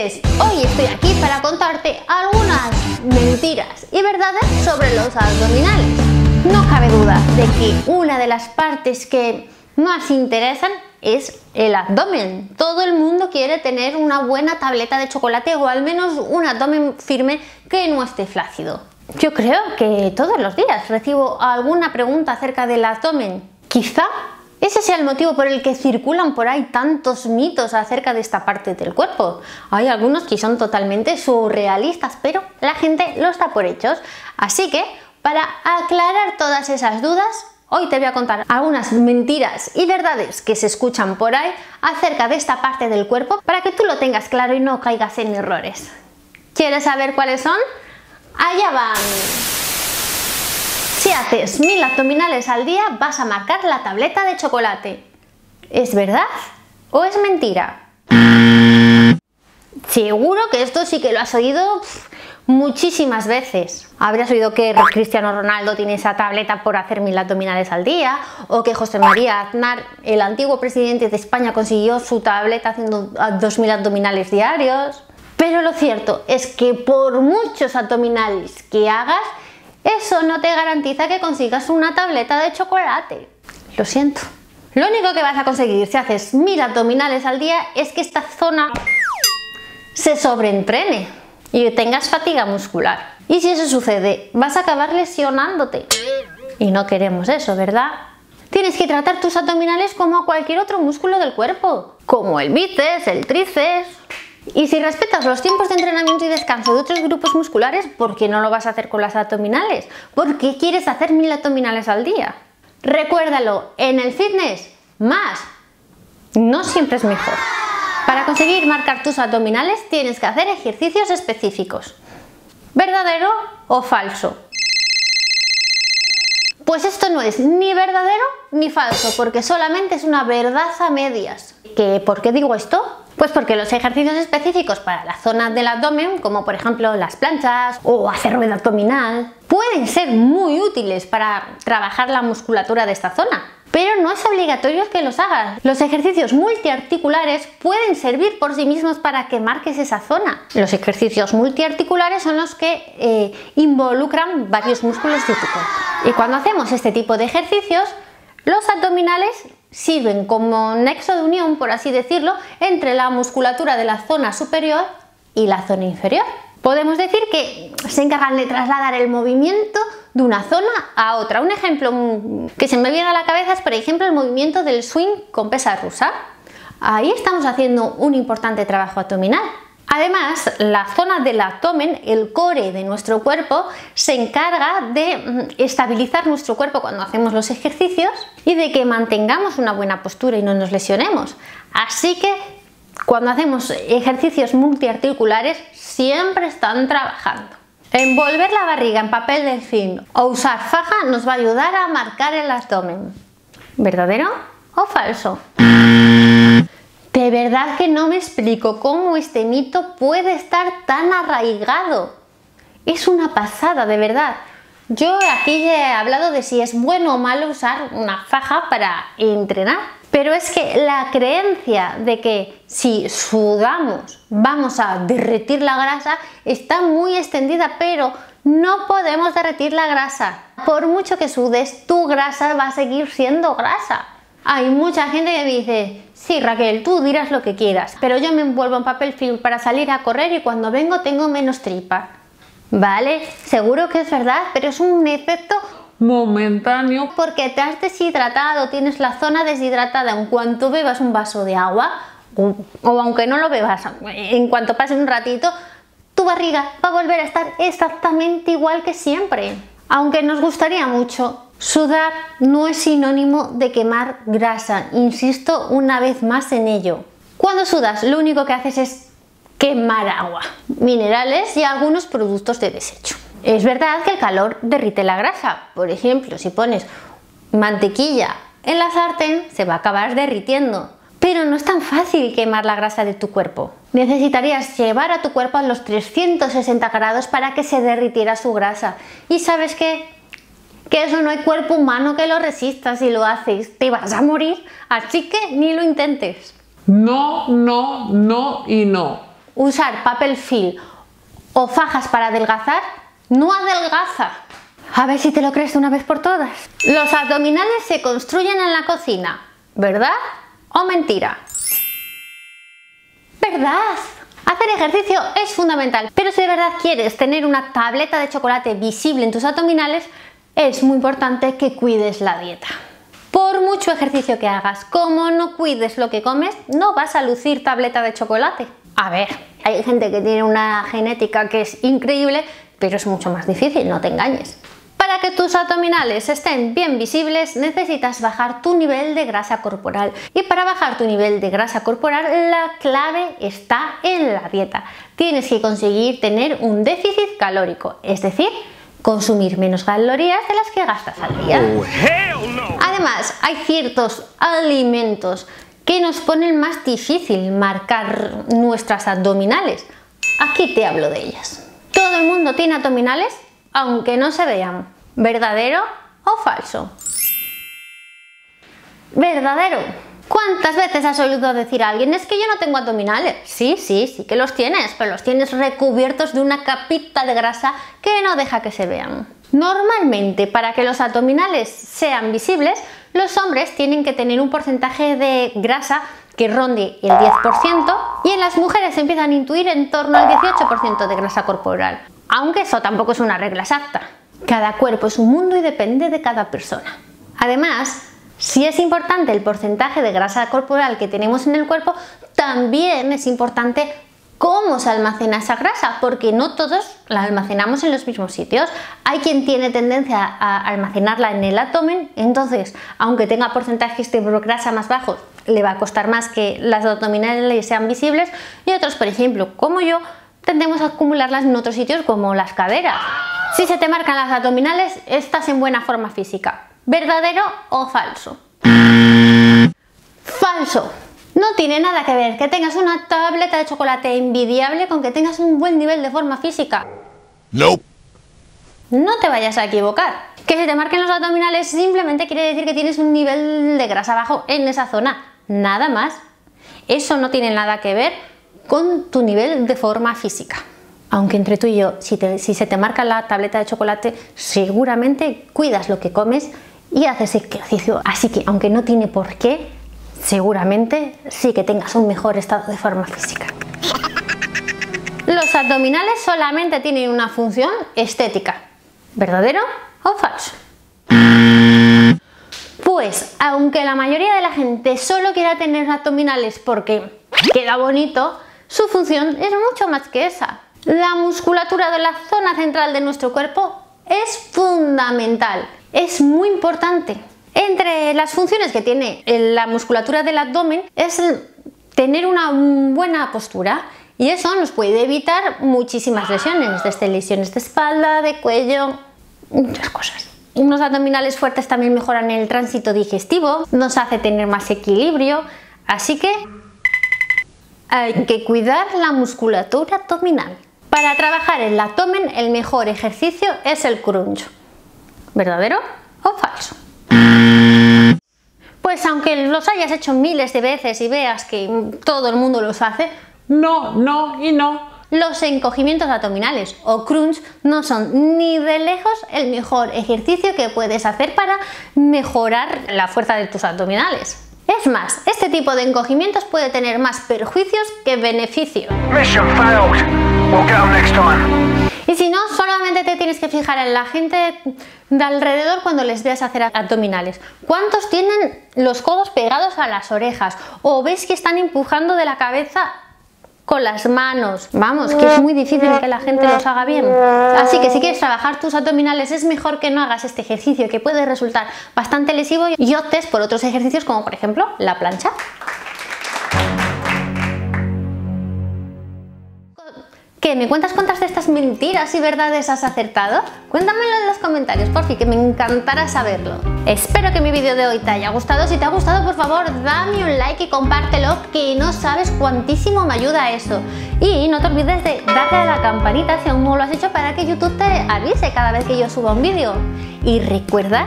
pues hoy estoy aquí para contarte algunas mentiras y verdades sobre los abdominales. No cabe duda de que una de las partes que más interesan es el abdomen. Todo el mundo quiere tener una buena tableta de chocolate o al menos un abdomen firme que no esté flácido. Yo creo que todos los días recibo alguna pregunta acerca del abdomen. Quizá ese sea el motivo por el que circulan por ahí tantos mitos acerca de esta parte del cuerpo. Hay algunos que son totalmente surrealistas, pero la gente los da por hechos. Así que, para aclarar todas esas dudas, hoy te voy a contar algunas mentiras y verdades que se escuchan por ahí acerca de esta parte del cuerpo para que tú lo tengas claro y no caigas en errores. ¿Quieres saber cuáles son? ¡Allá van! Si haces 1000 abdominales al día, vas a marcar la tableta de chocolate. ¿Es verdad o es mentira? Seguro que esto sí que lo has oído muchísimas veces. Habrás oído que Cristiano Ronaldo tiene esa tableta por hacer 1000 abdominales al día, o que José María Aznar, el antiguo presidente de España, consiguió su tableta haciendo 2000 abdominales diarios. Pero lo cierto es que por muchos abdominales que hagas, eso no te garantiza que consigas una tableta de chocolate. Lo siento. Lo único que vas a conseguir si haces 1000 abdominales al día es que esta zona se sobreentrene y tengas fatiga muscular. Y si eso sucede, vas a acabar lesionándote. Y no queremos eso, ¿verdad? Tienes que tratar tus abdominales como cualquier otro músculo del cuerpo, como el bíceps, el tríceps. Y si respetas los tiempos de entrenamiento y descanso de otros grupos musculares, ¿por qué no lo vas a hacer con las abdominales? ¿Por qué quieres hacer 1000 abdominales al día? Recuérdalo, en el fitness, más no siempre es mejor. Para conseguir marcar tus abdominales tienes que hacer ejercicios específicos. ¿Verdadero o falso? Pues esto no es ni verdadero ni falso, porque solamente es una verdad a medias. ¿Por qué digo esto? Pues porque los ejercicios específicos para la zona del abdomen, como por ejemplo las planchas o hacer rueda abdominal, pueden ser muy útiles para trabajar la musculatura de esta zona. Pero no es obligatorio que los hagas. Los ejercicios multiarticulares pueden servir por sí mismos para que marques esa zona. Los ejercicios multiarticulares son los que involucran varios músculos de tu cuerpo. Y cuando hacemos este tipo de ejercicios, los abdominales sirven como nexo de unión, por así decirlo, entre la musculatura de la zona superior y la zona inferior. Podemos decir que se encargan de trasladar el movimiento de una zona a otra. Un ejemplo que se me viene a la cabeza es, por ejemplo, el movimiento del swing con pesa rusa. Ahí estamos haciendo un importante trabajo abdominal. Además, la zona del abdomen, el core de nuestro cuerpo, se encarga de estabilizar nuestro cuerpo cuando hacemos los ejercicios y de que mantengamos una buena postura y no nos lesionemos. Así que cuando hacemos ejercicios multiarticulares siempre están trabajando. Envolver la barriga en papel de film o usar faja nos va a ayudar a marcar el abdomen. ¿Verdadero o falso? De verdad que no me explico cómo este mito puede estar tan arraigado. Es una pasada, de verdad. Yo aquí he hablado de si es bueno o malo usar una faja para entrenar. Pero es que la creencia de que si sudamos vamos a derretir la grasa está muy extendida, pero no podemos derretir la grasa. Por mucho que sudes, tu grasa va a seguir siendo grasa. Hay mucha gente que me dice: sí, Raquel, tú dirás lo que quieras, pero yo me envuelvo en papel film para salir a correr y cuando vengo tengo menos tripa. Vale, seguro que es verdad, pero es un efecto momentáneo porque te has deshidratado, tienes la zona deshidratada. En cuanto bebas un vaso de agua, o aunque no lo bebas, en cuanto pase un ratito, tu barriga va a volver a estar exactamente igual que siempre. Aunque nos gustaría mucho, sudar no es sinónimo de quemar grasa. Insisto una vez más en ello. Cuando sudas, lo único que haces es quemar agua, minerales y algunos productos de desecho. Es verdad que el calor derrite la grasa. Por ejemplo, si pones mantequilla en la sartén, se va a acabar derritiendo. Pero no es tan fácil quemar la grasa de tu cuerpo. Necesitarías llevar a tu cuerpo a los 360 grados para que se derritiera su grasa. ¿Y sabes qué? Que eso no hay cuerpo humano que lo resista. Si lo haces, te vas a morir. Así que ni lo intentes. No, no, no y no. usar papel film o fajas para adelgazar no adelgaza. A ver si te lo crees de una vez por todas. Los abdominales se construyen en la cocina, ¿verdad o mentira? ¿Verdad? Hacer ejercicio es fundamental, pero si de verdad quieres tener una tableta de chocolate visible en tus abdominales, es muy importante que cuides la dieta. Por mucho ejercicio que hagas, como no cuides lo que comes, no vas a lucir tableta de chocolate. A ver, hay gente que tiene una genética que es increíble, pero es mucho más difícil, no te engañes. Para que tus abdominales estén bien visibles, necesitas bajar tu nivel de grasa corporal. Y para bajar tu nivel de grasa corporal, la clave está en la dieta. Tienes que conseguir tener un déficit calórico, es decir, consumir menos calorías de las que gastas al día. Oh, hell no. Además, hay ciertos alimentos que nos ponen más difícil marcar nuestras abdominales. Aquí te hablo de ellas. Todo el mundo tiene abdominales, aunque no se vean. ¿Verdadero o falso? Verdadero. ¿Cuántas veces has oído decir a alguien, es que yo no tengo abdominales? Sí que los tienes, pero los tienes recubiertos de una capita de grasa que no deja que se vean. Normalmente, para que los abdominales sean visibles, los hombres tienen que tener un porcentaje de grasa que ronde el 10% y en las mujeres se empiezan a intuir en torno al 18% de grasa corporal. Aunque eso tampoco es una regla exacta. Cada cuerpo es un mundo y depende de cada persona. Además, si es importante el porcentaje de grasa corporal que tenemos en el cuerpo, también es importante cómo se almacena esa grasa, porque no todos la almacenamos en los mismos sitios. Hay quien tiene tendencia a almacenarla en el abdomen, entonces, aunque tenga porcentajes de grasa más bajos, le va a costar más que las abdominales sean visibles, y otros, por ejemplo, como yo, tendemos a acumularlas en otros sitios como las caderas. Si se te marcan las abdominales, estás en buena forma física. ¿Verdadero o falso? Falso. No tiene nada que ver que tengas una tableta de chocolate envidiable con que tengas un buen nivel de forma física. Nope. No te vayas a equivocar. Que se te marquen los abdominales simplemente quiere decir que tienes un nivel de grasa bajo en esa zona. Nada más. Eso no tiene nada que ver con tu nivel de forma física. Aunque entre tú y yo, si se te marca la tableta de chocolate, seguramente cuidas lo que comes y haces ejercicio. Así que, aunque no tiene por qué, seguramente sí que tengas un mejor estado de forma física. Los abdominales solamente tienen una función estética. ¿Verdadero o falso? Pues, aunque la mayoría de la gente solo quiera tener abdominales porque queda bonito, su función es mucho más que esa. La musculatura de la zona central de nuestro cuerpo es fundamental, es muy importante. Entre las funciones que tiene la musculatura del abdomen es tener una buena postura y eso nos puede evitar muchísimas lesiones, desde lesiones de espalda, de cuello, muchas cosas. Unos abdominales fuertes también mejoran el tránsito digestivo, nos hace tener más equilibrio, así que hay que cuidar la musculatura abdominal. Para trabajar el abdomen, el mejor ejercicio es el crunch. ¿Verdadero o falso? Pues aunque los hayas hecho miles de veces y veas que todo el mundo los hace, no y no. Los encogimientos abdominales o crunch no son ni de lejos el mejor ejercicio que puedes hacer para mejorar la fuerza de tus abdominales. Es más, este tipo de encogimientos puede tener más perjuicios que beneficios. Mission failed. We'll get 'em next time. Y si no, solamente te tienes que fijar en la gente de alrededor cuando les veas hacer abdominales. ¿Cuántos tienen los codos pegados a las orejas? ¿O ves que están empujando de la cabeza con las manos? Vamos, que es muy difícil que la gente los haga bien. Así que si quieres trabajar tus abdominales, es mejor que no hagas este ejercicio, que puede resultar bastante lesivo, y optes por otros ejercicios como por ejemplo la plancha. ¿Qué? ¿Me cuentas cuántas de estas mentiras y verdades has acertado? Cuéntamelo en los comentarios, porfi, que me encantará saberlo. Espero que mi vídeo de hoy te haya gustado. Si te ha gustado, por favor, dame un like y compártelo, que no sabes cuantísimo me ayuda eso. Y no te olvides de darle a la campanita si aún no lo has hecho, para que YouTube te avise cada vez que yo suba un vídeo. Y recuerda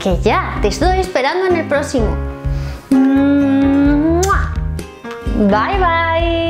que ya te estoy esperando en el próximo. Bye bye.